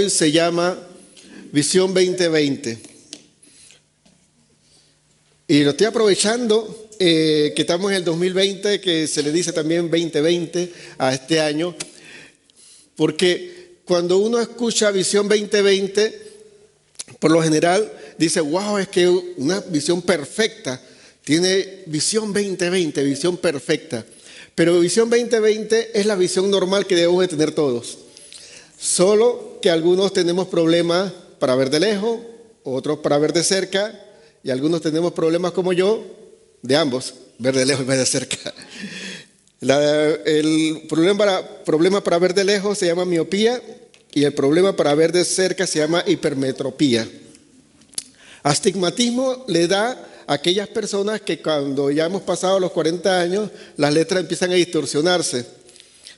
Se llama Visión 2020. Y lo estoy aprovechando que estamos en el 2020, que se le dice también 2020 a este año, porque cuando uno escucha Visión 2020, por lo general dice, wow, es que una visión perfecta, tiene Visión 2020, visión perfecta. Pero Visión 2020 es la visión normal que debemos de tener todos. Solo que algunos tenemos problemas para ver de lejos, otros para ver de cerca, y algunos tenemos problemas como yo, de ambos, ver de lejos y ver de cerca. El problema para ver de lejos se llama miopía y el problema para ver de cerca se llama hipermetropía. Astigmatismo le da a aquellas personas que cuando ya hemos pasado los 40 años, las letras empiezan a distorsionarse.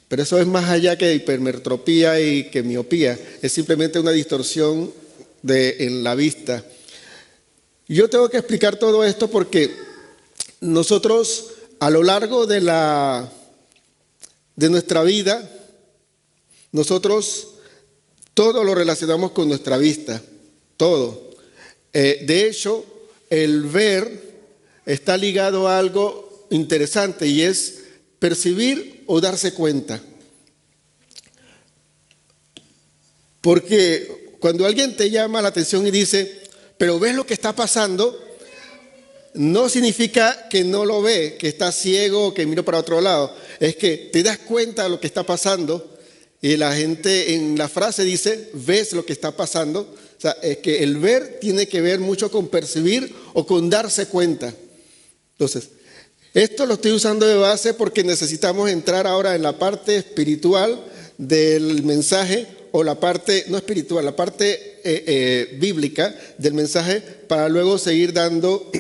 Pero eso es más allá que hipermetropía y que miopía. Es simplemente una distorsión en la vista. Yo tengo que explicar todo esto porque nosotros a lo largo de nuestra vida, nosotros todo lo relacionamos con nuestra vista. Todo. De hecho, el ver está ligado a algo interesante y es percibir o darse cuenta. Porque cuando alguien te llama la atención y dice, pero ves lo que está pasando, no significa que no lo ve, que está ciego o que mira para otro lado. Es que te das cuenta de lo que está pasando y la gente en la frase dice, ves lo que está pasando. O sea, es que el ver tiene que ver mucho con percibir o con darse cuenta. Entonces, esto lo estoy usando de base porque necesitamos entrar ahora en la parte espiritual del mensaje o la parte, no espiritual, la parte bíblica del mensaje para luego seguir dando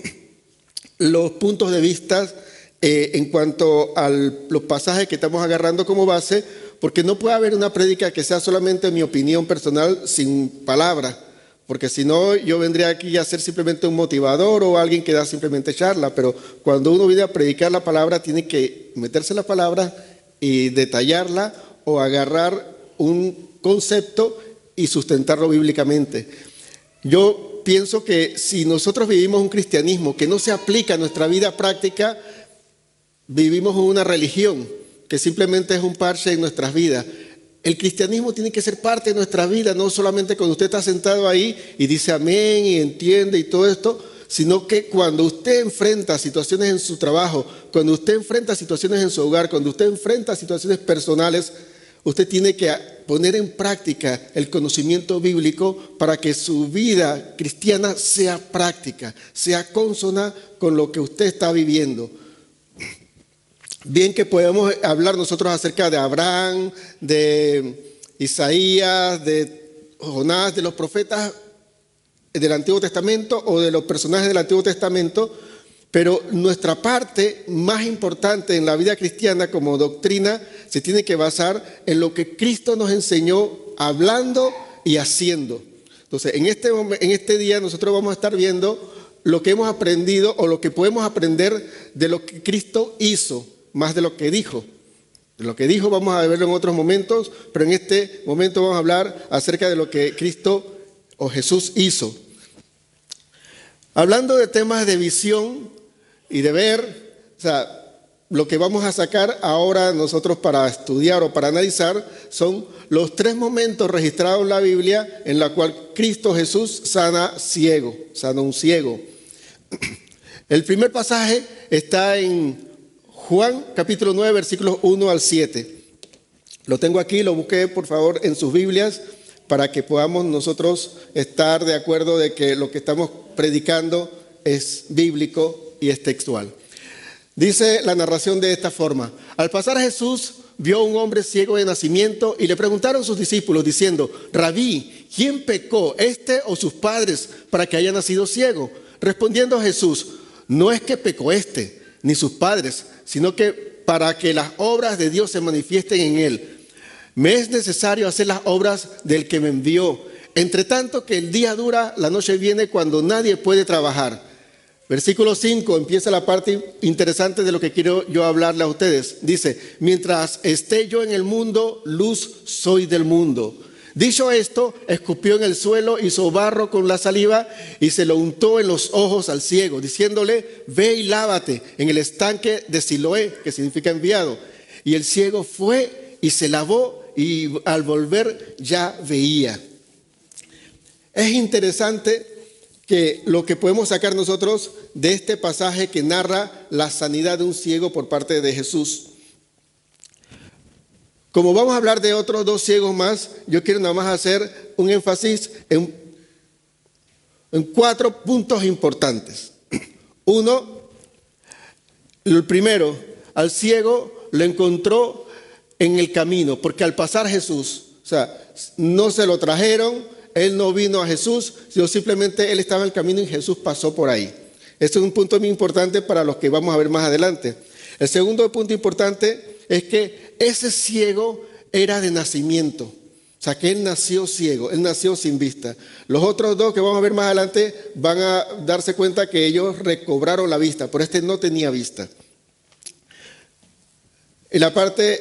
los puntos de vista en cuanto a los pasajes que estamos agarrando como base, porque no puede haber una prédica que sea solamente mi opinión personal sin palabra. Porque si no, yo vendría aquí a ser simplemente un motivador o alguien que da simplemente charla. Pero cuando uno viene a predicar la palabra, tiene que meterse en la palabra y detallarla o agarrar un concepto y sustentarlo bíblicamente. Yo pienso que si nosotros vivimos un cristianismo que no se aplica a nuestra vida práctica, vivimos una religión que simplemente es un parche en nuestras vidas. El cristianismo tiene que ser parte de nuestra vida, no solamente cuando usted está sentado ahí y dice amén y entiende y todo esto, sino que cuando usted enfrenta situaciones en su trabajo, cuando usted enfrenta situaciones en su hogar, cuando usted enfrenta situaciones personales, usted tiene que poner en práctica el conocimiento bíblico para que su vida cristiana sea práctica, sea consona con lo que usted está viviendo. Bien que podemos hablar nosotros acerca de Abraham, de Isaías, de Jonás, de los profetas del Antiguo Testamento o de los personajes del Antiguo Testamento, pero nuestra parte más importante en la vida cristiana como doctrina se tiene que basar en lo que Cristo nos enseñó hablando y haciendo. Entonces, en este día nosotros vamos a estar viendo lo que hemos aprendido o lo que podemos aprender de lo que Cristo hizo, más de lo que dijo. De lo que dijo vamos a verlo en otros momentos, pero en este momento vamos a hablar acerca de lo que Cristo o Jesús hizo. Hablando de temas de visión y de ver, o sea, lo que vamos a sacar ahora nosotros para estudiar o para analizar son los 3 momentos registrados en la Biblia en la cual Cristo Jesús sana un ciego. El primer pasaje está en Juan capítulo 9, versículos 1 al 7. Lo tengo aquí, lo busqué por favor en sus Biblias para que podamos nosotros estar de acuerdo de que lo que estamos predicando es bíblico y es textual. Dice la narración de esta forma: al pasar Jesús vio a un hombre ciego de nacimiento y le preguntaron sus discípulos diciendo, Rabí, ¿quién pecó, este o sus padres, para que haya nacido ciego? Respondiendo Jesús, no es que pecó este ni sus padres, sino que para que las obras de Dios se manifiesten en él. Me es necesario hacer las obras del que me envió. Entre tanto que el día dura, la noche viene cuando nadie puede trabajar. Versículo 5, empieza la parte interesante de lo que quiero yo hablarle a ustedes. Dice, mientras esté yo en el mundo, luz soy del mundo. Dicho esto, escupió en el suelo, hizo barro con la saliva y se lo untó en los ojos al ciego, diciéndole: ve y lávate en el estanque de Siloé, que significa enviado. Y el ciego fue y se lavó, y al volver ya veía. Es interesante que lo que podemos sacar nosotros de este pasaje que narra la sanidad de un ciego por parte de Jesús. Como vamos a hablar de otros 2 ciegos más, yo quiero nada más hacer un énfasis en 4 puntos importantes. Uno, el primero, al ciego lo encontró en el camino, porque al pasar Jesús, o sea, no se lo trajeron, él no vino a Jesús, sino simplemente él estaba en el camino y Jesús pasó por ahí. Este es un punto muy importante para los que vamos a ver más adelante. El segundo punto importante es que ese ciego era de nacimiento. O sea, que él nació ciego, él nació sin vista. Los otros 2 que vamos a ver más adelante van a darse cuenta que ellos recobraron la vista, pero este no tenía vista. Y la parte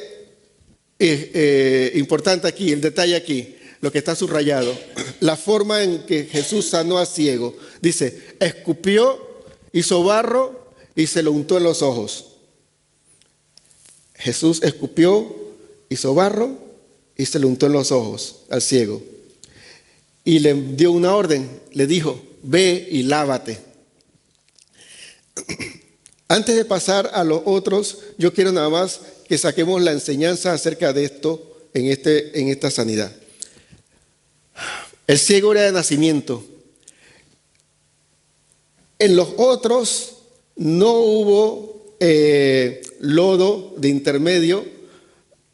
importante aquí, el detalle aquí, lo que está subrayado, la forma en que Jesús sanó al ciego. Dice: escupió, hizo barro y se lo untó en los ojos. Jesús escupió, hizo barro y se lo untó en los ojos al ciego. Y le dio una orden, le dijo: ve y lávate. Antes de pasar a los otros, yo quiero nada más que saquemos la enseñanza acerca de esto en esta sanidad. El ciego era de nacimiento. En los otros no hubo lodo de intermedio,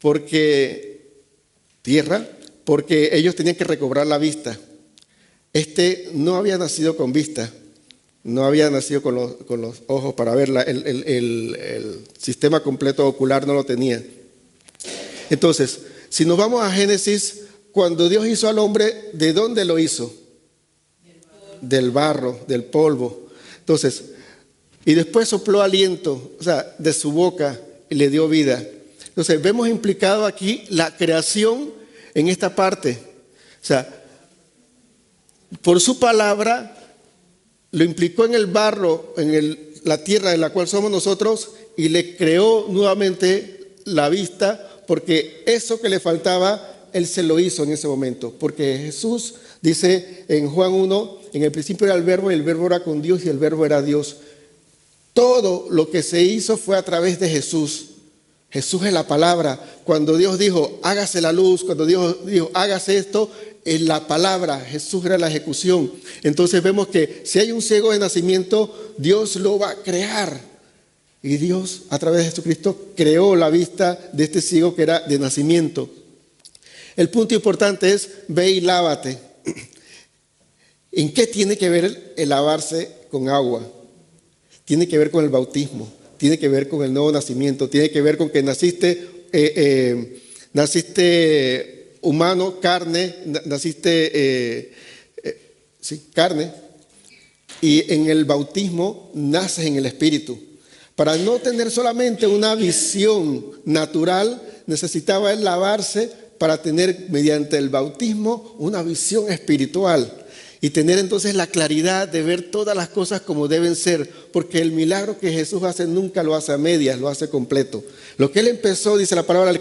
porque ellos tenían que recobrar la vista. Este no había nacido con vista, no había nacido con los ojos para verla, el sistema completo ocular no lo tenía. Entonces, si nos vamos a Génesis, cuando Dios hizo al hombre, ¿de dónde lo hizo? Del barro, del polvo. Entonces, y después sopló aliento, o sea, de su boca, y le dio vida. Entonces, vemos implicado aquí la creación en esta parte. O sea, por su palabra, lo implicó en el barro, en la tierra en la cual somos nosotros, y le creó nuevamente la vista, porque eso que le faltaba, Él se lo hizo en ese momento. Porque Jesús dice en Juan 1, en el principio era el verbo, y el verbo era con Dios, y el verbo era Dios. Todo lo que se hizo fue a través de Jesús. Jesús es la palabra. Cuando Dios dijo, hágase la luz, cuando Dios dijo, hágase esto, en la palabra, Jesús era la ejecución. Entonces vemos que si hay un ciego de nacimiento, Dios lo va a crear. Y Dios, a través de Jesucristo, creó la vista de este ciego que era de nacimiento. El punto importante es, ve y lávate. ¿En qué tiene que ver el lavarse con agua? Tiene que ver con el bautismo, tiene que ver con el nuevo nacimiento, tiene que ver con que naciste humano, carne, naciste carne, y en el bautismo naces en el Espíritu. Para no tener solamente una visión natural, necesitaba él lavarse para tener mediante el bautismo una visión espiritual y tener entonces la claridad de ver todas las cosas como deben ser, porque el milagro que Jesús hace nunca lo hace a medias, lo hace completo. Lo que Él empezó, dice la palabra, el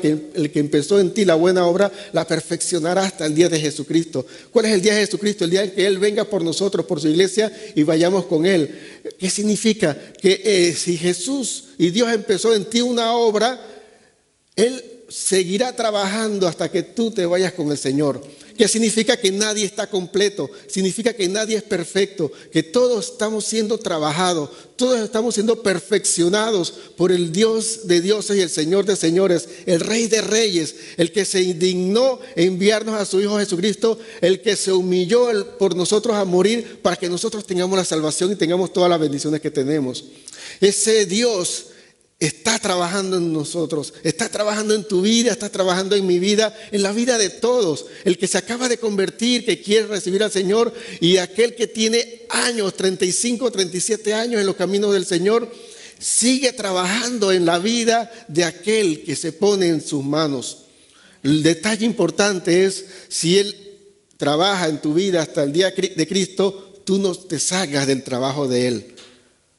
que empezó en ti la buena obra, la perfeccionará hasta el día de Jesucristo. ¿Cuál es el día de Jesucristo? El día en que Él venga por nosotros, por su iglesia, y vayamos con Él. ¿Qué significa? Que si Jesús y Dios empezó en ti una obra, Él seguirá trabajando hasta que tú te vayas con el Señor. ¿Qué significa? Que nadie está completo, significa que nadie es perfecto, que todos estamos siendo trabajados, todos estamos siendo perfeccionados por el Dios de dioses y el Señor de señores, el Rey de reyes, el que se indignó enviarnos a su Hijo Jesucristo, el que se humilló por nosotros a morir para que nosotros tengamos la salvación y tengamos todas las bendiciones que tenemos. Ese Dios está trabajando en nosotros, está trabajando en tu vida, está trabajando en mi vida, en la vida de todos. El que se acaba de convertir, que quiere recibir al Señor, y aquel que tiene años, 35, 37 años en los caminos del Señor, sigue trabajando en la vida de aquel que se pone en sus manos. El detalle importante es, si Él trabaja en tu vida hasta el día de Cristo, tú no te salgas del trabajo de Él.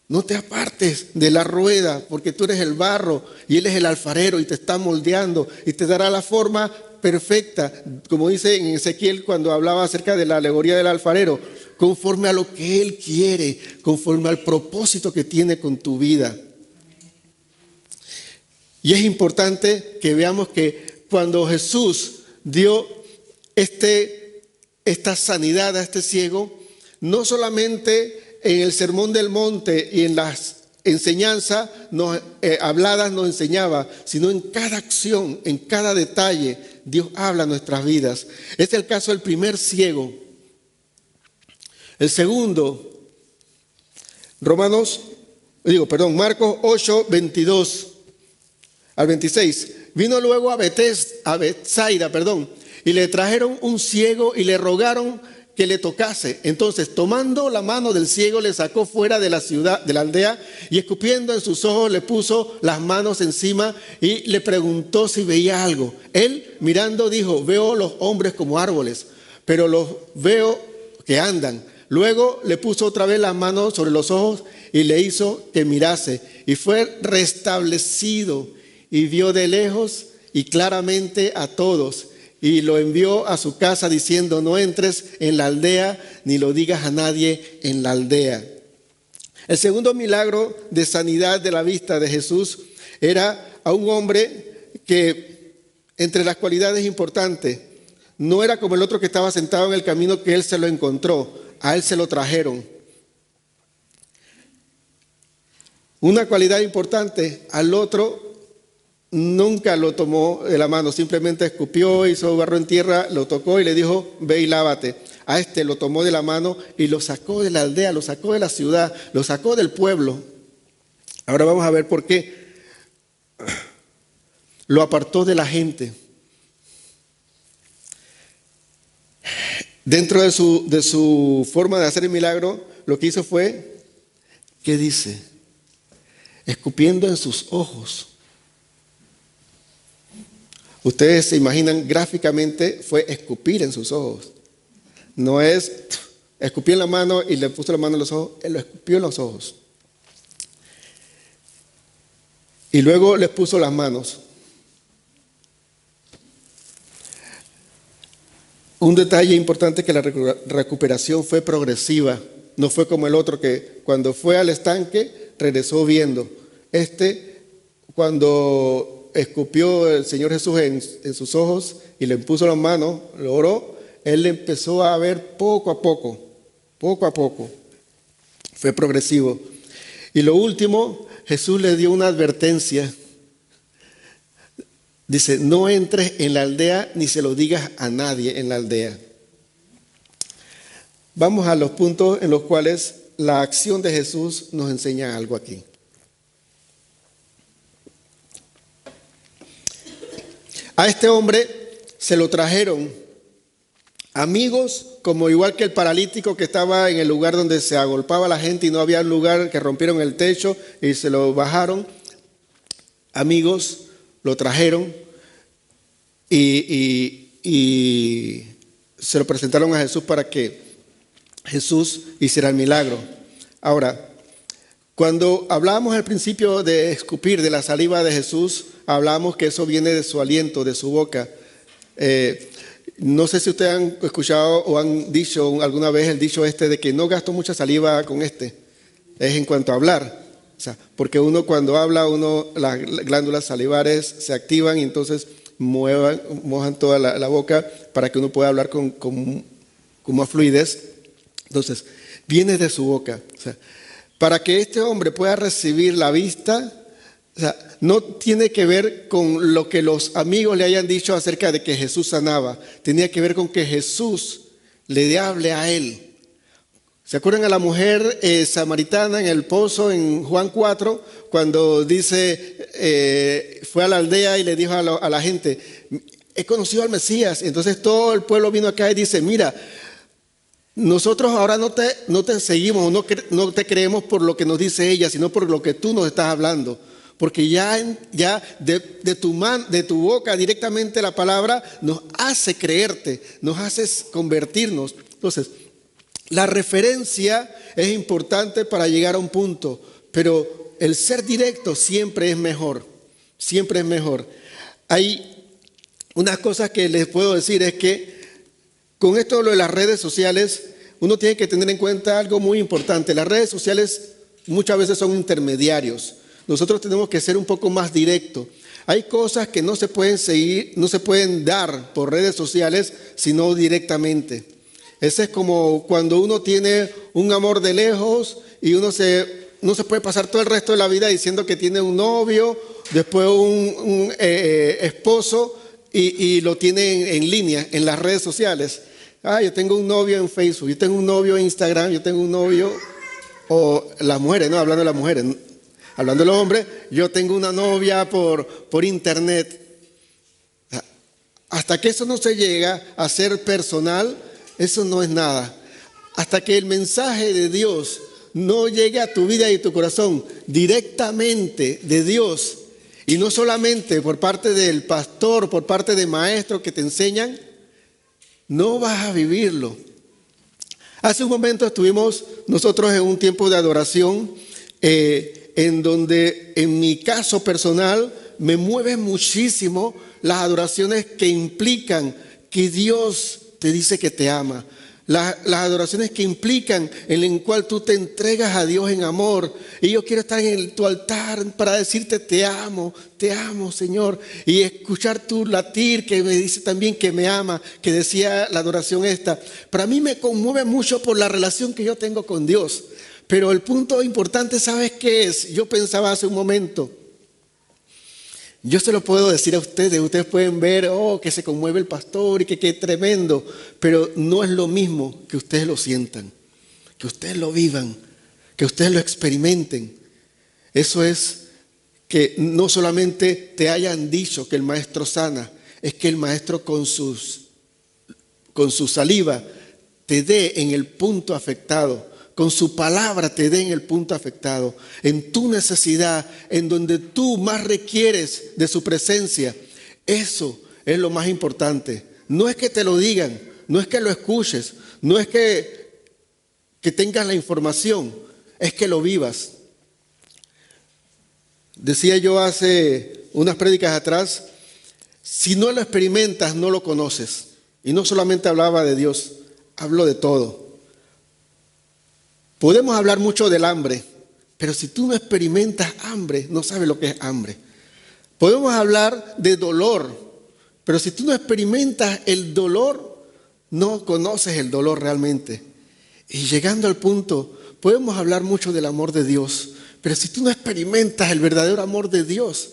No te apartes de la rueda, porque tú eres el barro y Él es el alfarero y te está moldeando y te dará la forma perfecta, como dice en Ezequiel cuando hablaba acerca de la alegoría del alfarero, conforme a lo que Él quiere, conforme al propósito que tiene con tu vida. Y es importante que veamos que cuando Jesús dio esta sanidad a este ciego, no solamente en el Sermón del Monte y en las enseñanzas habladas nos enseñaba, sino en cada acción, en cada detalle, Dios habla en nuestras vidas. Este es el caso del primer ciego. El segundo, Marcos 8, 22 al 26. Vino luego a Betsaida, y le trajeron un ciego y le rogaron que le tocase. Entonces, tomando la mano del ciego, le sacó fuera de la ciudad, de la aldea, y escupiendo en sus ojos, le puso las manos encima y le preguntó si veía algo. Él, mirando, dijo: veo los hombres como árboles, pero los veo que andan. Luego le puso otra vez las manos sobre los ojos y le hizo que mirase. Y fue restablecido y vio de lejos y claramente a todos. Y lo envió a su casa diciendo: no entres en la aldea ni lo digas a nadie en la aldea. El segundo milagro de sanidad de la vista de Jesús era a un hombre que, entre las cualidades importantes, no era como el otro que estaba sentado en el camino, que él se lo encontró, a él se lo trajeron. Una cualidad importante: al otro nunca lo tomó de la mano, simplemente escupió, hizo barro en tierra, lo tocó y le dijo: ve y lávate. A este lo tomó de la mano y lo sacó de la aldea, lo sacó de la ciudad, lo sacó del pueblo. Ahora vamos a ver por qué. Lo apartó de la gente. Dentro de su forma de hacer el milagro, lo que hizo fue, ¿qué dice? Escupiendo en sus ojos. Ustedes se imaginan gráficamente, fue escupir en sus ojos. No es escupir en la mano y le puso la mano en los ojos, él lo escupió en los ojos. Y luego les puso las manos. Un detalle importante, que la recuperación fue progresiva. No fue como el otro, que cuando fue al estanque regresó viendo. Cuando escupió el Señor Jesús en sus ojos y le puso las manos, lo oró, él empezó a ver poco a poco. Fue progresivo. Y lo último, Jesús le dio una advertencia. Dice: no entres en la aldea ni se lo digas a nadie en la aldea. Vamos a los puntos en los cuales la acción de Jesús nos enseña algo aquí. A este hombre se lo trajeron amigos, como igual que el paralítico que estaba en el lugar donde se agolpaba la gente y no había lugar, que rompieron el techo y se lo bajaron. Amigos lo trajeron y se lo presentaron a Jesús para que Jesús hiciera el milagro. Ahora, cuando hablábamos al principio de escupir, de la saliva de Jesús, hablamos que eso viene de su aliento, de su boca. No sé si ustedes han escuchado o han dicho alguna vez el dicho de que no gasto mucha saliva con Es en cuanto a hablar. O sea, porque uno cuando habla, las glándulas salivares se activan y entonces mojan toda la boca para que uno pueda hablar con más fluidez. Entonces, viene de su boca. O sea, para que este hombre pueda recibir la vista, o sea, no tiene que ver con lo que los amigos le hayan dicho acerca de que Jesús sanaba. Tenía que ver con que Jesús le hable a él. ¿Se acuerdan a la mujer samaritana en el pozo en Juan 4? Cuando dice, fue a la aldea y le dijo a la gente: he conocido al Mesías. Entonces todo el pueblo vino acá y dice: mira, nosotros ahora no te seguimos, no te creemos por lo que nos dice ella, sino por lo que tú nos estás hablando. porque ya de tu boca directamente la palabra nos hace creerte, nos hace convertirnos. Entonces, la referencia es importante para llegar a un punto, pero el ser directo siempre es mejor, siempre es mejor. Hay unas cosas que les puedo decir, es que con esto lo de las redes sociales, uno tiene que tener en cuenta algo muy importante. Las redes sociales muchas veces son intermediarios. Nosotros tenemos que ser un poco más directos. Hay cosas que no se pueden seguir, no se pueden dar por redes sociales, sino directamente. Ese es como cuando uno tiene un amor de lejos y no se puede pasar todo el resto de la vida diciendo que tiene un novio, después un esposo y lo tiene en línea, en las redes sociales. Yo tengo un novio en Facebook, yo tengo un novio en Instagram, yo tengo un novio, o las mujeres, no, hablando de las mujeres. Hablando de los hombres, yo tengo una novia por internet. Hasta que eso no se llega a ser personal, eso no es nada. Hasta que el mensaje de Dios no llegue a tu vida y tu corazón directamente de Dios, y no solamente por parte del pastor, por parte de maestros que te enseñan, no vas a vivirlo. Hace un momento estuvimos nosotros en un tiempo de adoración, en donde en mi caso personal me mueven muchísimo las adoraciones que implican que Dios te dice que te ama. Las adoraciones que implican en el cual tú te entregas a Dios en amor. Y yo quiero estar en tu altar para decirte te amo Señor. Y escuchar tu latir que me dice también que me ama, que decía la adoración esta. Para mí me conmueve mucho por la relación que yo tengo con Dios. Pero el punto importante, ¿sabes qué es? Yo pensaba hace un momento, yo se lo puedo decir a ustedes pueden ver, que se conmueve el pastor y que tremendo, pero no es lo mismo que ustedes lo sientan, que ustedes lo vivan, que ustedes lo experimenten. Eso es que no solamente te hayan dicho que el maestro sana, es que el maestro con su saliva te dé en el punto afectado. Con su palabra te dé en el punto afectado, en tu necesidad, en donde tú más requieres de su presencia. Eso es lo más importante. No es que te lo digan, no es que lo escuches, no es que tengas la información, es que lo vivas. Decía yo hace unas prédicas atrás, si no lo experimentas, no lo conoces. Y no solamente hablaba de Dios, hablo de todo. Podemos hablar mucho del hambre, pero si tú no experimentas hambre, no sabes lo que es hambre. Podemos hablar de dolor, pero si tú no experimentas el dolor, no conoces el dolor realmente. Y llegando al punto, podemos hablar mucho del amor de Dios, pero si tú no experimentas el verdadero amor de Dios,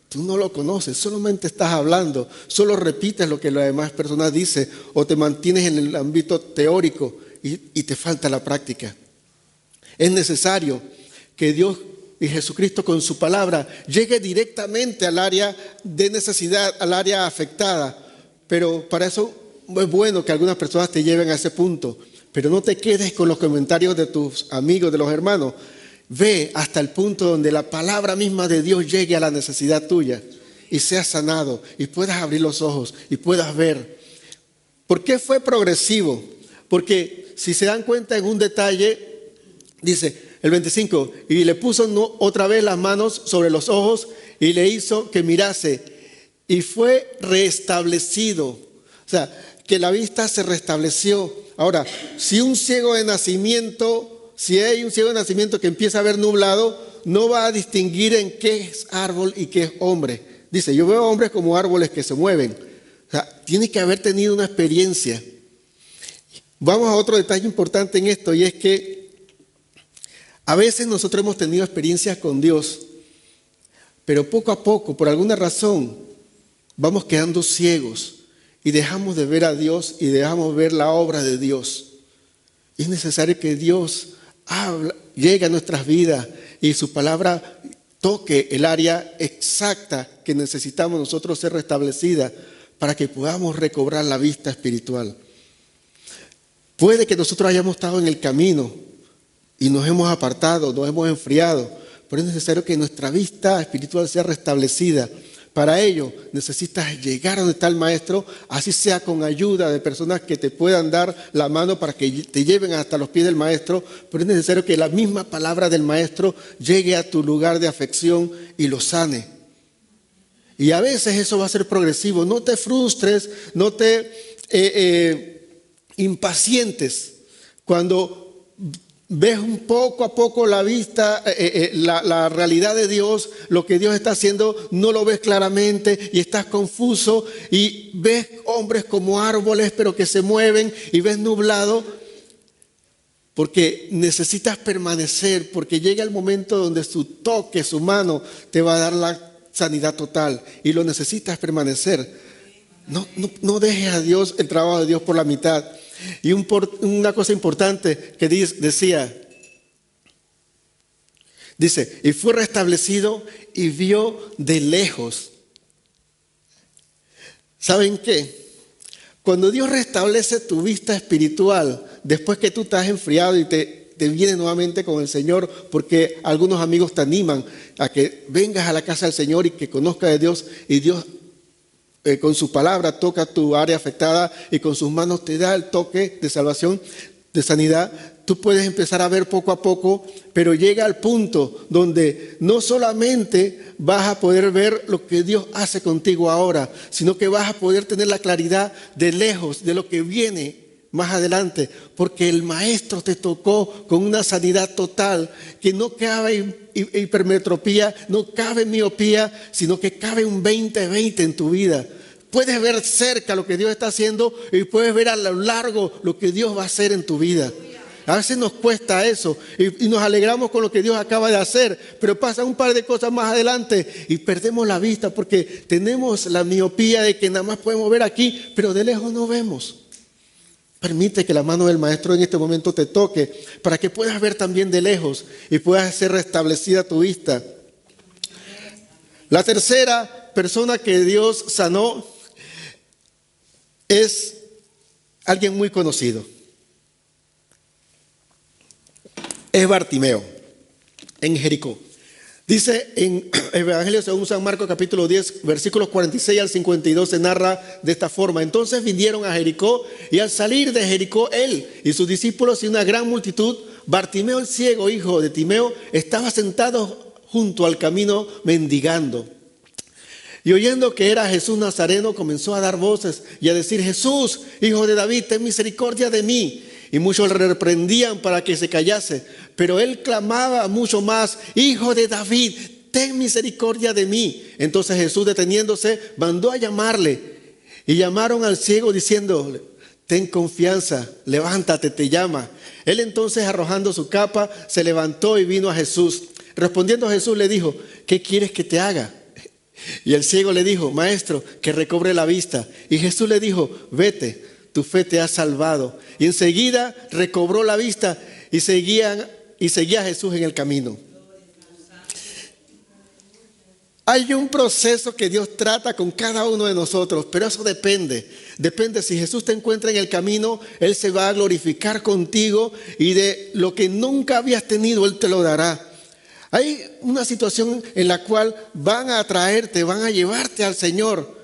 tú no lo conoces, solamente estás hablando, solo repites lo que las demás personas dicen o te mantienes en el ámbito teórico y te falta la práctica. Es necesario que Dios y Jesucristo con su palabra llegue directamente al área de necesidad, al área afectada. Pero para eso es bueno que algunas personas te lleven a ese punto. Pero no te quedes con los comentarios de tus amigos, de los hermanos. Ve hasta el punto donde la palabra misma de Dios llegue a la necesidad tuya y seas sanado y puedas abrir los ojos y puedas ver. ¿Por qué fue progresivo? Porque si se dan cuenta en un detalle, dice el 25, y le puso otra vez las manos sobre los ojos y le hizo que mirase y fue restablecido. O sea, que la vista se restableció. Ahora, si un ciego de nacimiento, si hay un ciego de nacimiento que empieza a ver nublado, no va a distinguir en qué es árbol y qué es hombre. Dice, yo veo hombres como árboles que se mueven. O sea, tiene que haber tenido una experiencia. Vamos a otro detalle importante en esto, y es que a veces nosotros hemos tenido experiencias con Dios, pero poco a poco, por alguna razón, vamos quedando ciegos y dejamos de ver a Dios y dejamos ver la obra de Dios. Y es necesario que Dios llegue a nuestras vidas y su palabra toque el área exacta que necesitamos nosotros ser restablecida para que podamos recobrar la vista espiritual. Puede que nosotros hayamos estado en el camino y nos hemos apartado, nos hemos enfriado, pero es necesario que nuestra vista espiritual sea restablecida. Para ello necesitas llegar a donde está el maestro, así sea con ayuda de personas que te puedan dar la mano para que te lleven hasta los pies del maestro, pero es necesario que la misma palabra del maestro llegue a tu lugar de afección y lo sane. Y a veces eso va a ser progresivo. No te frustres, no te impacientes. Cuando ves un poco a poco la vista, la realidad de Dios, lo que Dios está haciendo, no lo ves claramente y estás confuso y ves hombres como árboles pero que se mueven y ves nublado, porque necesitas permanecer, porque llega el momento donde su toque, su mano te va a dar la sanidad total y lo necesitas permanecer. No dejes a Dios, el trabajo de Dios por la mitad. Y una cosa importante que dice, y fue restablecido y vio de lejos. ¿Saben qué? Cuando Dios restablece tu vista espiritual, después que tú estás enfriado y te vienes nuevamente con el Señor, porque algunos amigos te animan a que vengas a la casa del Señor y que conozcas de Dios, y Dios con su palabra toca tu área afectada y con sus manos te da el toque de salvación, de sanidad. Tú puedes empezar a ver poco a poco, pero llega al punto donde no solamente vas a poder ver lo que Dios hace contigo ahora, sino que vas a poder tener la claridad de lejos de lo que viene más adelante, porque el maestro te tocó con una sanidad total, que no cabe hipermetropía, no cabe miopía, sino que cabe un 20-20 en tu vida. Puedes ver cerca lo que Dios está haciendo y puedes ver a lo largo lo que Dios va a hacer en tu vida. A veces nos cuesta eso y nos alegramos con lo que Dios acaba de hacer, pero pasa un par de cosas más adelante y perdemos la vista porque tenemos la miopía de que nada más podemos ver aquí, pero de lejos no vemos. Permite que la mano del maestro en este momento te toque para que puedas ver también de lejos y puedas ser restablecida tu vista. La tercera persona que Dios sanó es alguien muy conocido. Es Bartimeo, en Jericó. Dice en el Evangelio según San Marcos capítulo 10, versículos 46 al 52, se narra de esta forma. Entonces vinieron a Jericó y al salir de Jericó él y sus discípulos y una gran multitud, Bartimeo el ciego, hijo de Timeo, estaba sentado junto al camino mendigando. Y oyendo que era Jesús Nazareno, comenzó a dar voces y a decir: Jesús, hijo de David, ten misericordia de mí. Y muchos le reprendían para que se callase, pero él clamaba mucho más: Hijo de David, ten misericordia de mí. Entonces Jesús, deteniéndose, mandó a llamarle. Y llamaron al ciego diciéndole: ten confianza, levántate, te llama. Él entonces, arrojando su capa, se levantó y vino a Jesús. Respondiendo Jesús le dijo: ¿qué quieres que te haga? Y el ciego le dijo: Maestro, que recobre la vista. Y Jesús le dijo: vete, tu fe te ha salvado. Y enseguida recobró la vista y seguía a Jesús en el camino. Hay un proceso que Dios trata con cada uno de nosotros, pero eso depende. Depende, si Jesús te encuentra en el camino, Él se va a glorificar contigo y de lo que nunca habías tenido, Él te lo dará. Hay una situación en la cual van a atraerte, van a llevarte al Señor.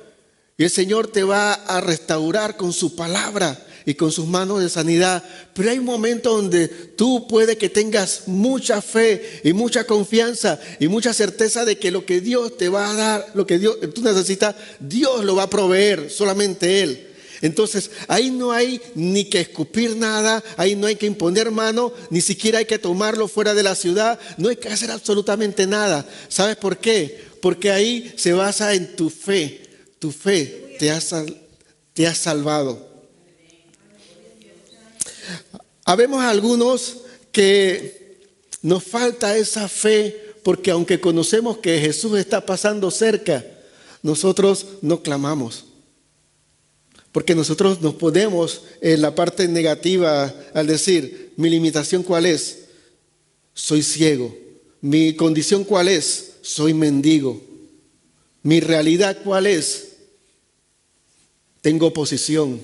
Y el Señor te va a restaurar con su palabra y con sus manos de sanidad. Pero hay un momento donde tú puede que tengas mucha fe y mucha confianza y mucha certeza de que lo que Dios te va a dar, lo que tú necesitas, Dios lo va a proveer, solamente Él. Entonces ahí no hay ni que escupir nada, ahí no hay que imponer mano, ni siquiera hay que tomarlo fuera de la ciudad, no hay que hacer absolutamente nada. ¿Sabes por qué? Porque ahí se basa en tu fe. Tu fe te ha salvado. Habemos algunos que nos falta esa fe porque aunque conocemos que Jesús está pasando cerca, nosotros no clamamos. Porque nosotros nos ponemos en la parte negativa al decir: mi limitación ¿cuál es? Soy ciego. Mi condición ¿cuál es? Soy mendigo. Mi realidad ¿cuál es? Tengo oposición.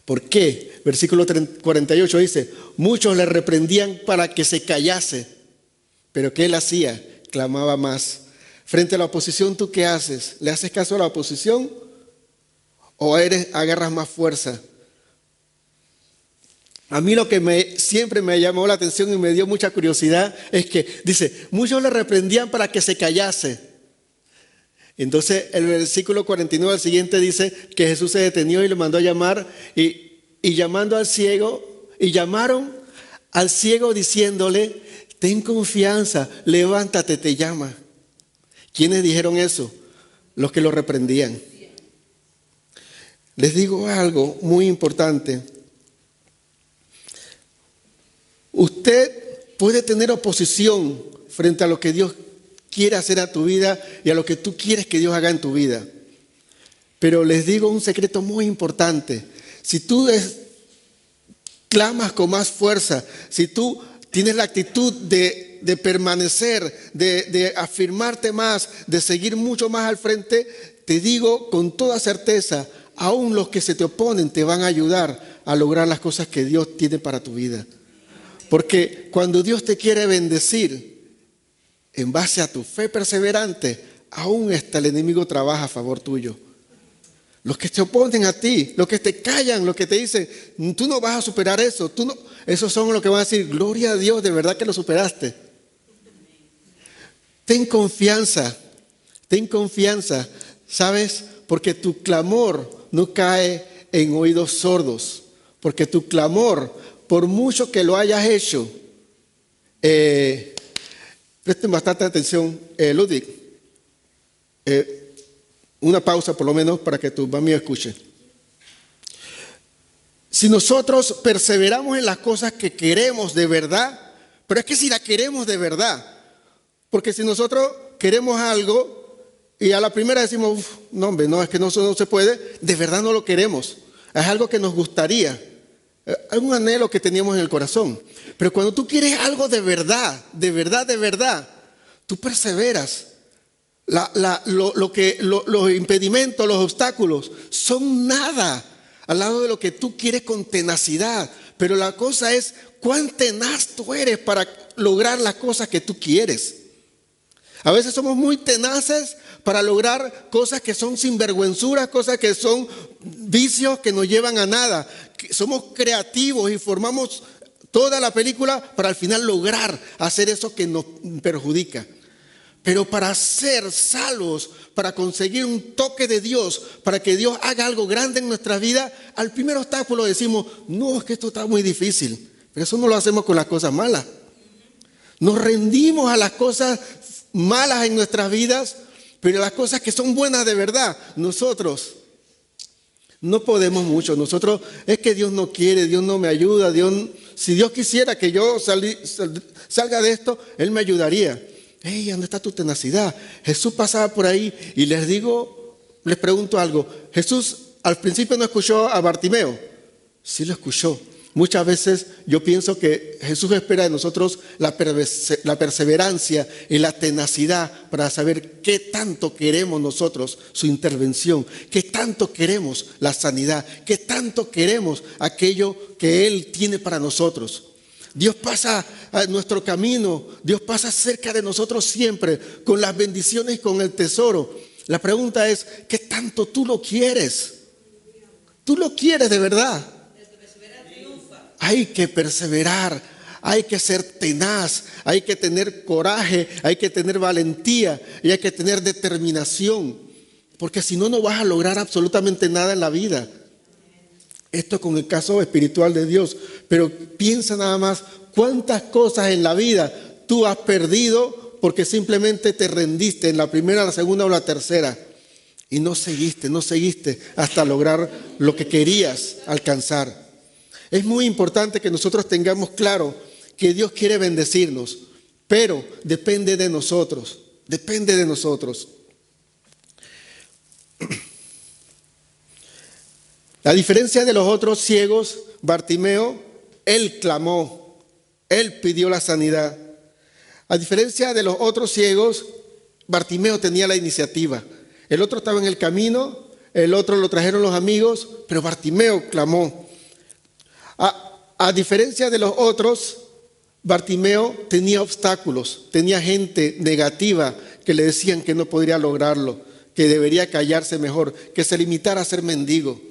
¿Por qué? Versículo 48 dice: muchos le reprendían para que se callase, Pero ¿qué él hacía? Clamaba más. Frente a la oposición, ¿tú qué haces? ¿Le haces caso a la oposición o agarras más fuerza? A mí lo que siempre me llamó la atención y me dio mucha curiosidad es que dice, muchos le reprendían para que se callase. Entonces el versículo 49 al siguiente dice que Jesús se detenió y le mandó a llamar y llamando al ciego, y llamaron al ciego diciéndole, ten confianza, levántate, te llama. ¿Quiénes dijeron eso? Los que lo reprendían. Les digo algo muy importante. Usted puede tener oposición frente a lo que Dios quiere hacer a tu vida y a lo que tú quieres que Dios haga en tu vida. Pero les digo un secreto muy importante. Si tú clamas con más fuerza, si tú tienes la actitud de permanecer, de afirmarte más, de seguir mucho más al frente, te digo con toda certeza, aún los que se te oponen te van a ayudar a lograr las cosas que Dios tiene para tu vida. Porque cuando Dios te quiere bendecir, en base a tu fe perseverante, aún hasta el enemigo trabaja a favor tuyo. Los que te oponen a ti, los que te callan, los que te dicen, tú no vas a superar eso, tú no, esos son los que van a decir, gloria a Dios, de verdad que lo superaste. Ten confianza, ¿sabes? Porque tu clamor no cae en oídos sordos, porque tu clamor, por mucho que lo hayas hecho, presten bastante atención, Ludwig, una pausa por lo menos para que tu mami escuche. Si nosotros perseveramos en las cosas que queremos de verdad, pero es que si la queremos de verdad, porque si nosotros queremos algo y a la primera decimos, no hombre, no, es que no se puede, de verdad no lo queremos, es algo que nos gustaría. Algún anhelo que teníamos en el corazón. Pero cuando tú quieres algo de verdad, tú perseveras. Los impedimentos, los obstáculos son nada al lado de lo que tú quieres con tenacidad. Pero la cosa es cuán tenaz tú eres para lograr las cosas que tú quieres. A veces somos muy tenaces para lograr cosas que son sinvergüenzuras, cosas que son vicios que no llevan a nada. Somos creativos y formamos toda la película para al final lograr hacer eso que nos perjudica. Pero para ser salvos, para conseguir un toque de Dios, para que Dios haga algo grande en nuestra vida, al primer obstáculo decimos, no, es que esto está muy difícil. Pero eso no lo hacemos con las cosas malas. Nos rendimos a las cosas malas en nuestras vidas, pero las cosas que son buenas de verdad, nosotros no podemos mucho. Nosotros, es que Dios no quiere, Dios no me ayuda, si Dios quisiera que yo salga de esto, Él me ayudaría. Hey, ¿dónde está tu tenacidad? Jesús pasaba por ahí y les pregunto algo. Jesús al principio no escuchó a Bartimeo, sí lo escuchó. Muchas veces yo pienso que Jesús espera de nosotros la perseverancia y la tenacidad para saber qué tanto queremos nosotros su intervención, qué tanto queremos la sanidad, qué tanto queremos aquello que Él tiene para nosotros. Dios pasa a nuestro camino, Dios pasa cerca de nosotros siempre con las bendiciones y con el tesoro. La pregunta es, ¿qué tanto tú lo quieres? ¿Tú lo quieres de verdad? Hay que perseverar, hay que ser tenaz, hay que tener coraje, hay que tener valentía y hay que tener determinación, porque si no, no vas a lograr absolutamente nada en la vida. Esto con el caso espiritual de Dios, pero piensa nada más cuántas cosas en la vida tú has perdido porque simplemente te rendiste en la primera, la segunda o la tercera y no seguiste hasta lograr lo que querías alcanzar. Es muy importante que nosotros tengamos claro que Dios quiere bendecirnos, pero depende de nosotros, A diferencia de los otros ciegos, Bartimeo, él clamó, él pidió la sanidad. A diferencia de los otros ciegos, Bartimeo tenía la iniciativa. El otro estaba en el camino, el otro lo trajeron los amigos, pero Bartimeo clamó. A diferencia de los otros, Bartimeo tenía obstáculos, tenía gente negativa que le decían que no podría lograrlo, que debería callarse mejor, que se limitara a ser mendigo.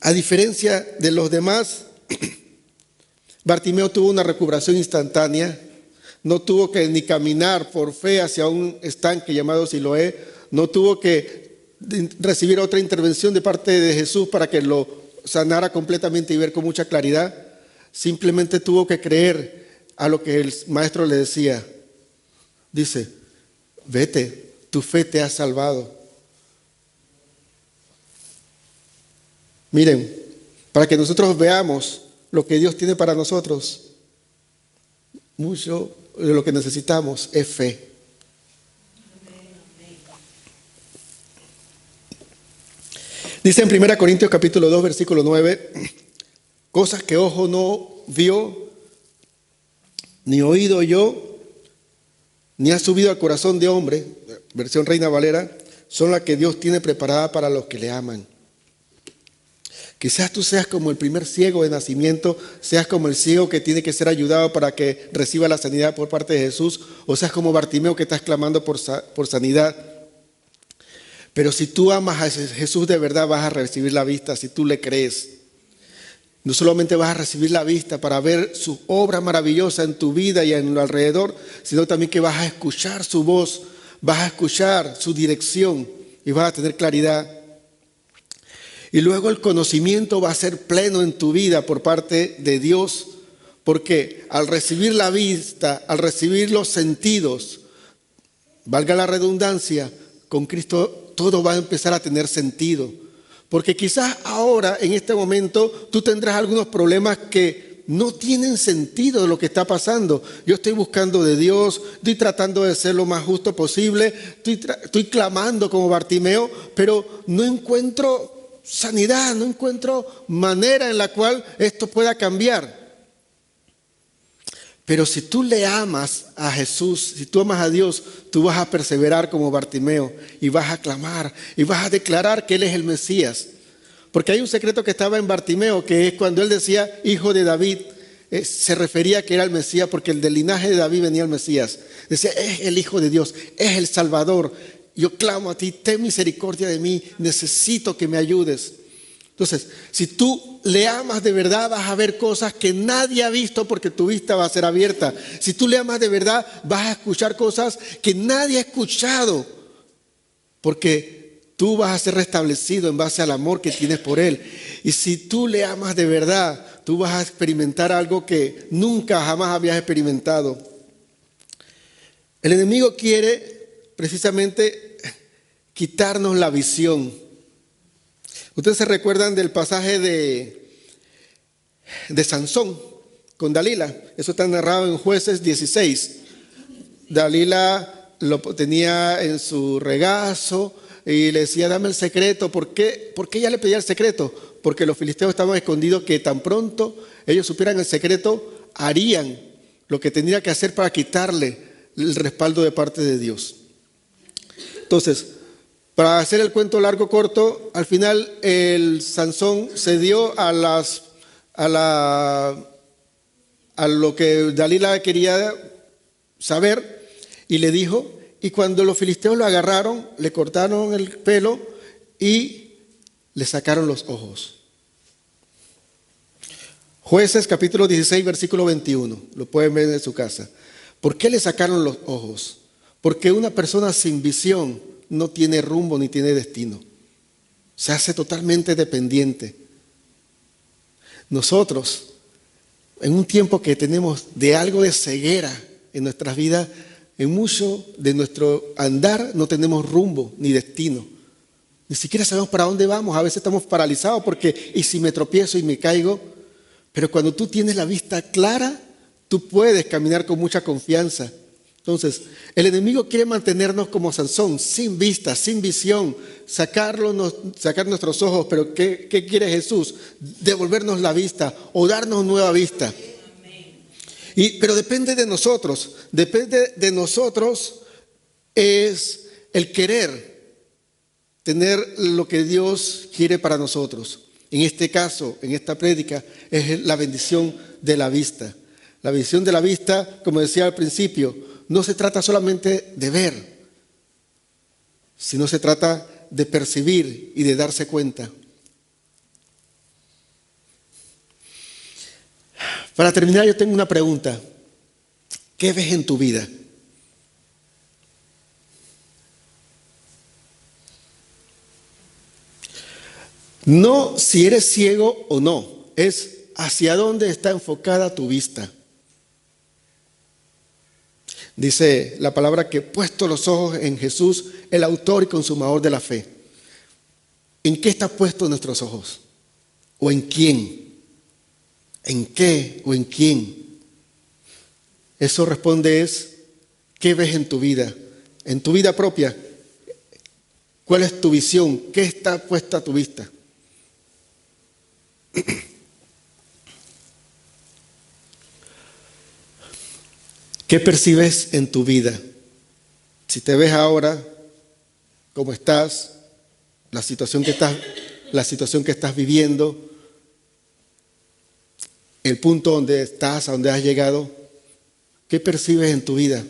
A diferencia de los demás, Bartimeo tuvo una recuperación instantánea, no tuvo que ni caminar por fe hacia un estanque llamado Siloé, no tuvo que recibir otra intervención de parte de Jesús para que lo sanara completamente y ver con mucha claridad. Simplemente tuvo que creer a lo que el maestro le decía. Dice, vete, tu fe te ha salvado. Miren, para que nosotros veamos lo que Dios tiene para nosotros, mucho de lo que necesitamos es fe. Dice en 1 Corintios capítulo 2, versículo 9, cosas que ojo no vio, ni oído oyó, ni ha subido al corazón de hombre, versión Reina Valera, son las que Dios tiene preparada para los que le aman. Quizás tú seas como el primer ciego de nacimiento, seas como el ciego que tiene que ser ayudado para que reciba la sanidad por parte de Jesús, o seas como Bartimeo que estás clamando por sanidad. Pero si tú amas a Jesús de verdad, vas a recibir la vista, si tú le crees. No solamente vas a recibir la vista para ver su obra maravillosa en tu vida y en lo alrededor, sino también que vas a escuchar su voz, vas a escuchar su dirección y vas a tener claridad. Y luego el conocimiento va a ser pleno en tu vida por parte de Dios, porque al recibir la vista, al recibir los sentidos, valga la redundancia, con Cristo todo va a empezar a tener sentido. Porque quizás ahora, en este momento, tú tendrás algunos problemas que no tienen sentido de lo que está pasando. Yo estoy buscando de Dios, estoy tratando de ser lo más justo posible, estoy clamando como Bartimeo, pero no encuentro sanidad, no encuentro manera en la cual esto pueda cambiar. Pero si tú le amas a Jesús, si tú amas a Dios, tú vas a perseverar como Bartimeo y vas a clamar y vas a declarar que Él es el Mesías. Porque hay un secreto que estaba en Bartimeo, que es cuando él decía hijo de David, se refería a que era el Mesías, porque del linaje de David venía el Mesías. Decía, es el Hijo de Dios, es el Salvador. Yo clamo a ti, ten misericordia de mí, necesito que me ayudes. Entonces, si tú le amas de verdad, vas a ver cosas que nadie ha visto porque tu vista va a ser abierta. Si tú le amas de verdad, vas a escuchar cosas que nadie ha escuchado, porque tú vas a ser restablecido en base al amor que tienes por Él. Y si tú le amas de verdad, tú vas a experimentar algo que nunca jamás habías experimentado. El enemigo quiere precisamente quitarnos la visión. Ustedes se recuerdan del pasaje de Sansón con Dalila. Eso está narrado en Jueces 16. Dalila lo tenía en su regazo y le decía, dame el secreto. ¿Por qué ella le pedía el secreto? Porque los filisteos estaban escondidos, que tan pronto ellos supieran el secreto, harían lo que tendría que hacer para quitarle el respaldo de parte de Dios. Entonces, para hacer el cuento largo corto, al final el Sansón cedió a lo que Dalila quería saber y le dijo, y cuando los filisteos lo agarraron, le cortaron el pelo y le sacaron los ojos. Jueces capítulo 16, versículo 21, lo pueden ver en su casa. ¿Por qué le sacaron los ojos? Porque una persona sin visión no tiene rumbo ni tiene destino. Se hace totalmente dependiente. Nosotros, en un tiempo que tenemos de algo de ceguera en nuestras vidas, en mucho de nuestro andar no tenemos rumbo ni destino. Ni siquiera sabemos para dónde vamos. A veces estamos paralizados porque, ¿y si me tropiezo y me caigo? Pero cuando tú tienes la vista clara, tú puedes caminar con mucha confianza. Entonces, el enemigo quiere mantenernos como Sansón, sin vista, sin visión, sacar nuestros ojos. Pero ¿qué quiere Jesús? Devolvernos la vista o darnos nueva vista. Pero depende de nosotros es el querer tener lo que Dios quiere para nosotros. en este caso, en esta prédica, es la bendición de la vista. La bendición de la vista, como decía al principio, no se trata solamente de ver, sino se trata de percibir y de darse cuenta. Para terminar, yo tengo una pregunta. ¿Qué ves en tu vida? No si eres ciego o no, es hacia dónde está enfocada tu vista. Dice la palabra que puesto los ojos en Jesús, el autor y consumador de la fe. ¿En qué están puestos nuestros ojos? ¿O en quién? ¿En qué o en quién? Eso responde es, ¿qué ves en tu vida? En tu vida propia, ¿cuál es tu visión? ¿Qué está puesta a tu vista? ¿Qué percibes en tu vida? Si te ves ahora, cómo estás, la situación que estás viviendo, el punto donde estás, a donde has llegado, ¿qué percibes en tu vida?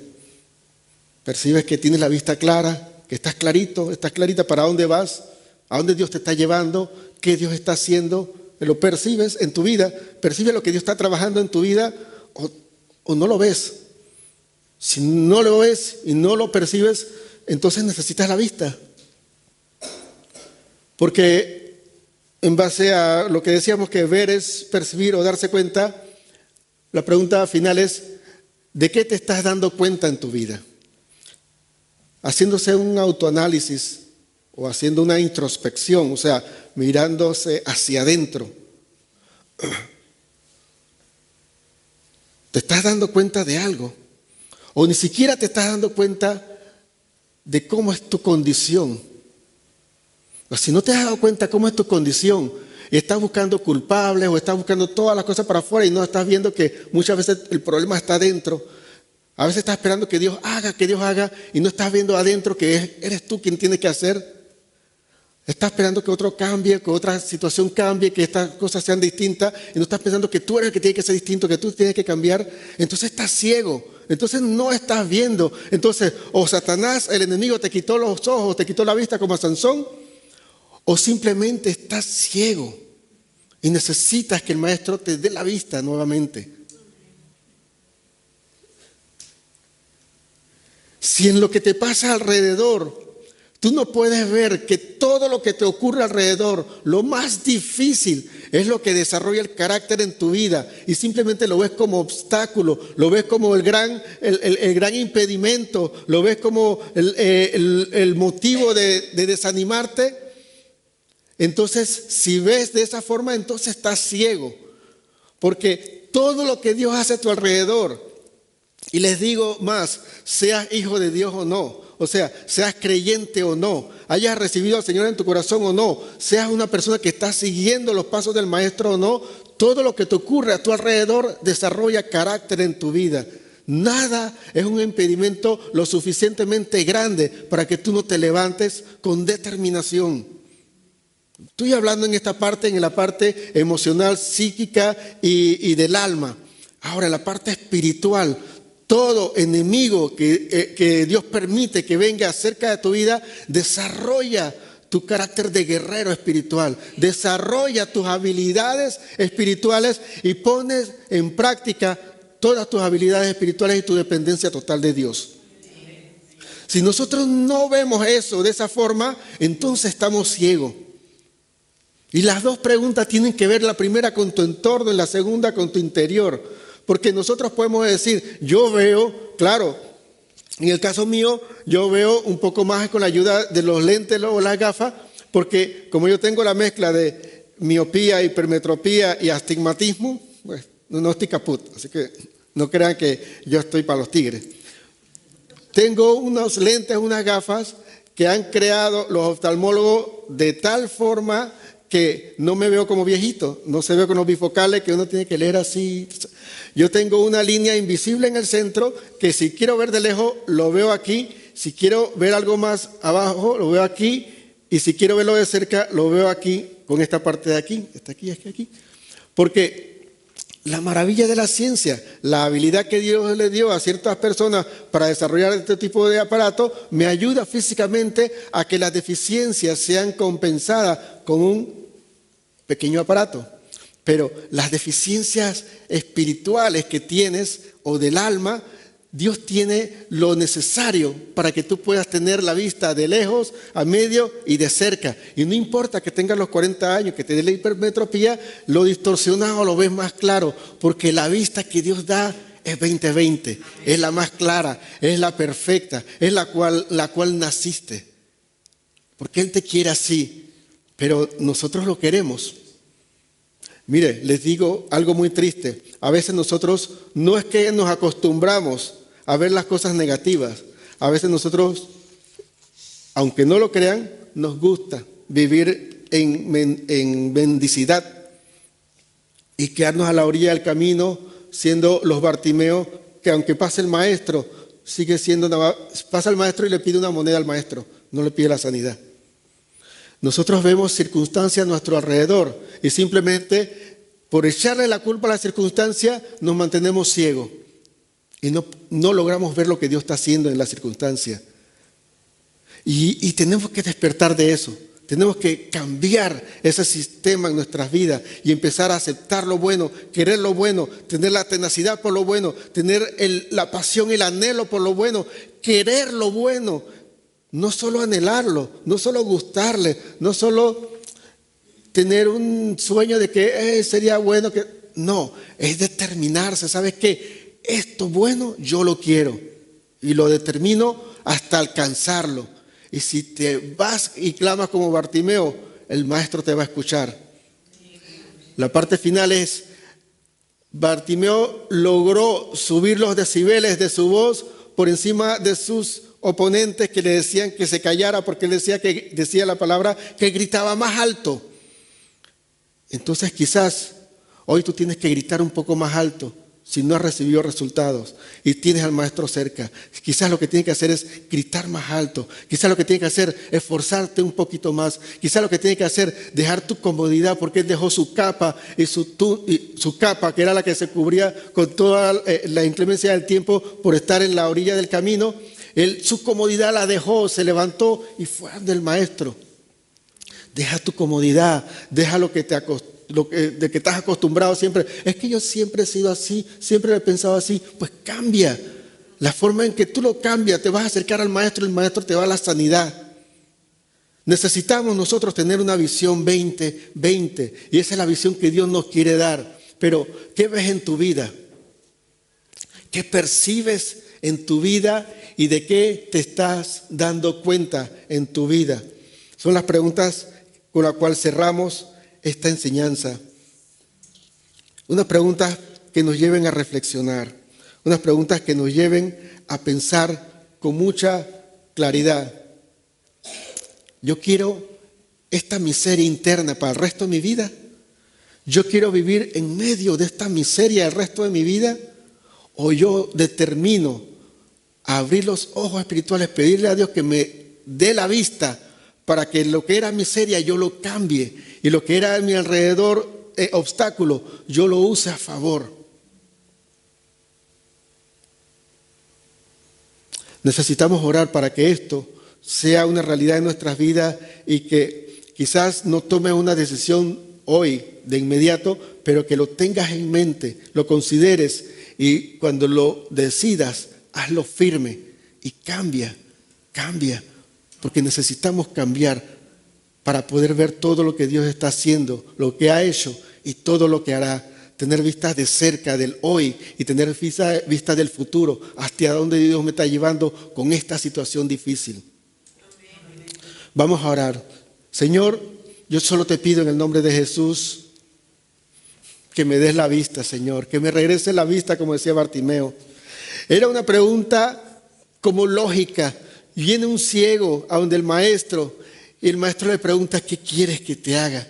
¿Percibes que tienes la vista clara, que estás clarito, estás clarita para dónde vas, a dónde Dios te está llevando, qué Dios está haciendo? ¿Lo percibes en tu vida? ¿Percibes lo que Dios está trabajando en tu vida o no lo ves? Si no lo ves y no lo percibes, entonces necesitas la vista. Porque en base a lo que decíamos que ver es percibir o darse cuenta, la pregunta final es, ¿de qué te estás dando cuenta en tu vida? Haciéndose un autoanálisis o haciendo una introspección, o sea, mirándose hacia adentro. ¿Te estás dando cuenta de algo? O ni siquiera te estás dando cuenta de cómo es tu condición. O si no te has dado cuenta cómo es tu condición y estás buscando culpables o estás buscando todas las cosas para afuera y no estás viendo que muchas veces el problema está adentro. A veces estás esperando que Dios haga y no estás viendo adentro que eres tú quien tiene que hacer. Estás esperando que otro cambie, que otra situación cambie, que estas cosas sean distintas y no estás pensando que tú eres el que tiene que ser distinto, que tú tienes que cambiar. Entonces estás ciego, entonces no estás viendo. Entonces o Satanás, el enemigo, te quitó los ojos, te quitó la vista como a Sansón, o simplemente estás ciego y necesitas que el maestro te dé la vista nuevamente. Si en lo que te pasa alrededor tú no puedes ver que todo lo que te ocurre alrededor, lo más difícil es lo que desarrolla el carácter en tu vida y simplemente lo ves como obstáculo, lo ves como el gran impedimento, lo ves como el motivo de desanimarte. Entonces, si ves de esa forma, entonces estás ciego. Porque todo lo que Dios hace a tu alrededor, y les digo más, seas hijo de Dios o no, o sea, seas creyente o no, hayas recibido al Señor en tu corazón o no, seas una persona que está siguiendo los pasos del Maestro o no, todo lo que te ocurre a tu alrededor desarrolla carácter en tu vida. Nada es un impedimento lo suficientemente grande para que tú no te levantes con determinación. Estoy hablando en esta parte, en la parte emocional, psíquica y del alma. Ahora, en la parte espiritual, todo enemigo que Dios permite que venga cerca de tu vida, desarrolla tu carácter de guerrero espiritual, desarrolla tus habilidades espirituales y pones en práctica todas tus habilidades espirituales y tu dependencia total de Dios. Si nosotros no vemos eso de esa forma, entonces estamos ciegos. Y las dos preguntas tienen que ver, la primera con tu entorno y la segunda con tu interior. Porque nosotros podemos decir, yo veo, claro, en el caso mío, yo veo un poco más con la ayuda de los lentes o las gafas, porque como yo tengo la mezcla de miopía, hipermetropía y astigmatismo, pues no estoy caput, así que no crean que yo estoy para los tigres. Tengo unos lentes, unas gafas que han creado los oftalmólogos de tal forma que no me veo como viejito, no se ve con los bifocales que uno tiene que leer así. Yo tengo una línea invisible en el centro que si quiero ver de lejos lo veo aquí, si quiero ver algo más abajo lo veo aquí y si quiero verlo de cerca lo veo aquí con esta parte de aquí, está aquí, aquí. Porque la maravilla de la ciencia, la habilidad que Dios le dio a ciertas personas para desarrollar este tipo de aparato, me ayuda físicamente a que las deficiencias sean compensadas con un pequeño aparato. Pero las deficiencias espirituales que tienes o del alma, Dios tiene lo necesario para que tú puedas tener la vista de lejos, a medio y de cerca. Y no importa que tengas los 40 años, que te dé la hipermetropía, lo distorsionado lo ves más claro, porque la vista que Dios da es 20/20, es la más clara, es la perfecta, es la cual naciste. Porque Él te quiere así, pero nosotros lo queremos. Mire, les digo algo muy triste. A veces nosotros no es que nos acostumbramos a ver las cosas negativas. A veces nosotros, aunque no lo crean, nos gusta vivir en mendicidad y quedarnos a la orilla del camino siendo los Bartimeos, que aunque pase el maestro, sigue siendo, pasa el maestro y le pide una moneda al maestro, no le pide la sanidad. Nosotros vemos circunstancias a nuestro alrededor y simplemente por echarle la culpa a la circunstancia nos mantenemos ciegos y no logramos ver lo que Dios está haciendo en la circunstancia. Y tenemos que despertar de eso. Tenemos que cambiar ese sistema en nuestras vidas y empezar a aceptar lo bueno, querer lo bueno, tener la tenacidad por lo bueno, tener la pasión y el anhelo por lo bueno, querer lo bueno. No solo anhelarlo, no solo gustarle, no solo tener un sueño de que sería bueno que... No, es determinarse, ¿sabes qué? Esto bueno yo lo quiero y lo determino hasta alcanzarlo. Y si te vas y clamas como Bartimeo, el maestro te va a escuchar. La parte final es, Bartimeo logró subir los decibeles de su voz por encima de sus oponentes que le decían que se callara porque él decía la palabra que gritaba más alto. Entonces quizás hoy tú tienes que gritar un poco más alto si no has recibido resultados y tienes al maestro cerca. Quizás lo que tienes que hacer es gritar más alto. Quizás lo que tienes que hacer es esforzarte un poquito más. Quizás lo que tienes que hacer es dejar tu comodidad porque él dejó su capa y su capa, que era la que se cubría con toda la inclemencia del tiempo por estar en la orilla del camino. Él su comodidad la dejó, se levantó y fue del maestro. Deja tu comodidad, deja lo que de que estás acostumbrado siempre. Es que yo siempre he sido así, siempre lo he pensado así. Pues cambia. La forma en que tú lo cambias, te vas a acercar al maestro y el maestro te va a la sanidad. Necesitamos nosotros tener una visión 20/20 y esa es la visión que Dios nos quiere dar. Pero, ¿qué ves en tu vida? ¿Qué percibes en tu vida y de qué te estás dando cuenta en tu vida? Son las preguntas con las cuales cerramos esta enseñanza. Unas preguntas que nos lleven a reflexionar, unas preguntas que nos lleven a pensar con mucha claridad. Yo quiero esta miseria interna para el resto de mi vida. Yo quiero vivir en medio de esta miseria el resto de mi vida. O yo determino a abrir los ojos espirituales, pedirle a Dios que me dé la vista para que lo que era miseria yo lo cambie y lo que era a mi alrededor obstáculo yo lo use a favor. Necesitamos orar para que esto sea una realidad en nuestras vidas y que quizás no tomes una decisión hoy de inmediato, pero que lo tengas en mente, lo consideres y cuando lo decidas, hazlo firme y cambia, porque necesitamos cambiar para poder ver todo lo que Dios está haciendo, lo que ha hecho y todo lo que hará. Tener vistas de cerca del hoy y tener vista del futuro, hacia dónde Dios me está llevando con esta situación difícil. Vamos a orar. Señor, yo solo te pido en el nombre de Jesús que me des la vista, Señor, que me regrese la vista, como decía Bartimeo. Era una pregunta como lógica. Viene un ciego a donde el maestro y el maestro le pregunta, ¿qué quieres que te haga?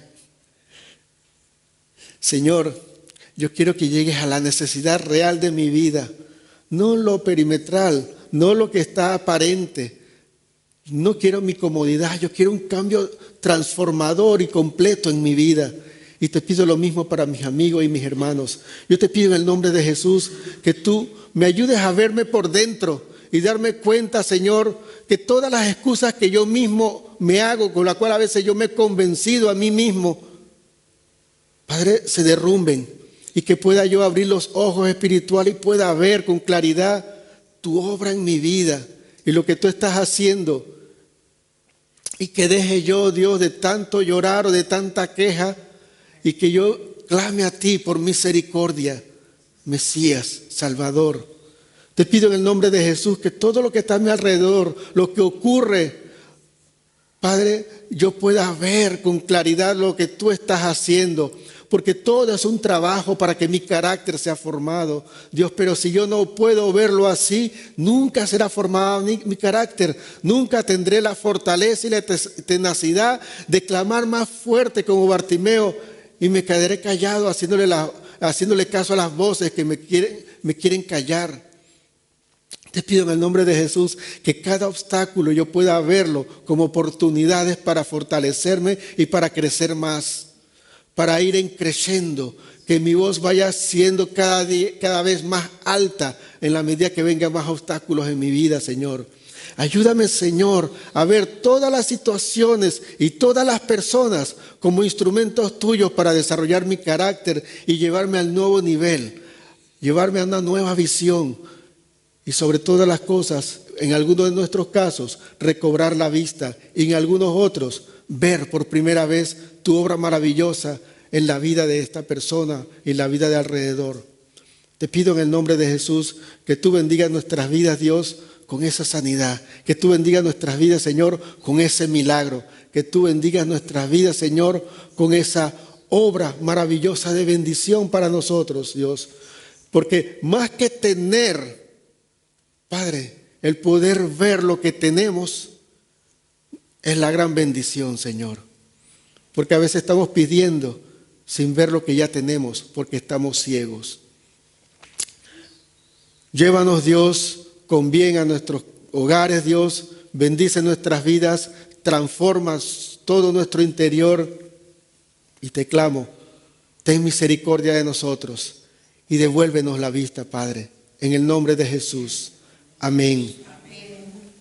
Señor, yo quiero que llegues a la necesidad real de mi vida, no lo perimetral, no lo que está aparente. No quiero mi comodidad, yo quiero un cambio transformador y completo en mi vida. Y te pido lo mismo para mis amigos y mis hermanos. Yo te pido en el nombre de Jesús que tú me ayudes a verme por dentro y darme cuenta, Señor, que todas las excusas que yo mismo me hago, con las cuales a veces yo me he convencido a mí mismo, Padre, se derrumben y que pueda yo abrir los ojos espirituales y pueda ver con claridad tu obra en mi vida y lo que tú estás haciendo. Y que deje yo, Dios, de tanto llorar o de tanta queja y que yo clame a ti por misericordia, Mesías, Salvador. Te pido en el nombre de Jesús que todo lo que está a mi alrededor, lo que ocurre, Padre, yo pueda ver con claridad lo que tú estás haciendo, porque todo es un trabajo para que mi carácter sea formado, Dios, pero si yo no puedo verlo así, nunca será formado mi carácter, nunca tendré la fortaleza y la tenacidad de clamar más fuerte como Bartimeo y me quedaré callado haciéndole caso a las voces que me quieren callar. Te pido en el nombre de Jesús que cada obstáculo yo pueda verlo como oportunidades para fortalecerme y para crecer más, para ir creciendo, que mi voz vaya siendo cada vez más alta en la medida que vengan más obstáculos en mi vida, Señor. Ayúdame, Señor, a ver todas las situaciones y todas las personas como instrumentos tuyos para desarrollar mi carácter y llevarme al nuevo nivel, llevarme a una nueva visión. Y sobre todas las cosas, en algunos de nuestros casos, recobrar la vista y en algunos otros, ver por primera vez tu obra maravillosa en la vida de esta persona y en la vida de alrededor. Te pido en el nombre de Jesús que tú bendigas nuestras vidas, Dios, con esa sanidad. Que tú bendigas nuestras vidas, Señor, con ese milagro. Que tú bendigas nuestras vidas, Señor, con esa obra maravillosa de bendición para nosotros, Dios. Porque más que tener, Padre, el poder ver lo que tenemos es la gran bendición, Señor. Porque a veces estamos pidiendo sin ver lo que ya tenemos, porque estamos ciegos. Llévanos, Dios, con bien a nuestros hogares, Dios. Bendice nuestras vidas, transforma todo nuestro interior. Y te clamo, ten misericordia de nosotros y devuélvenos la vista, Padre, en el nombre de Jesús. Amén.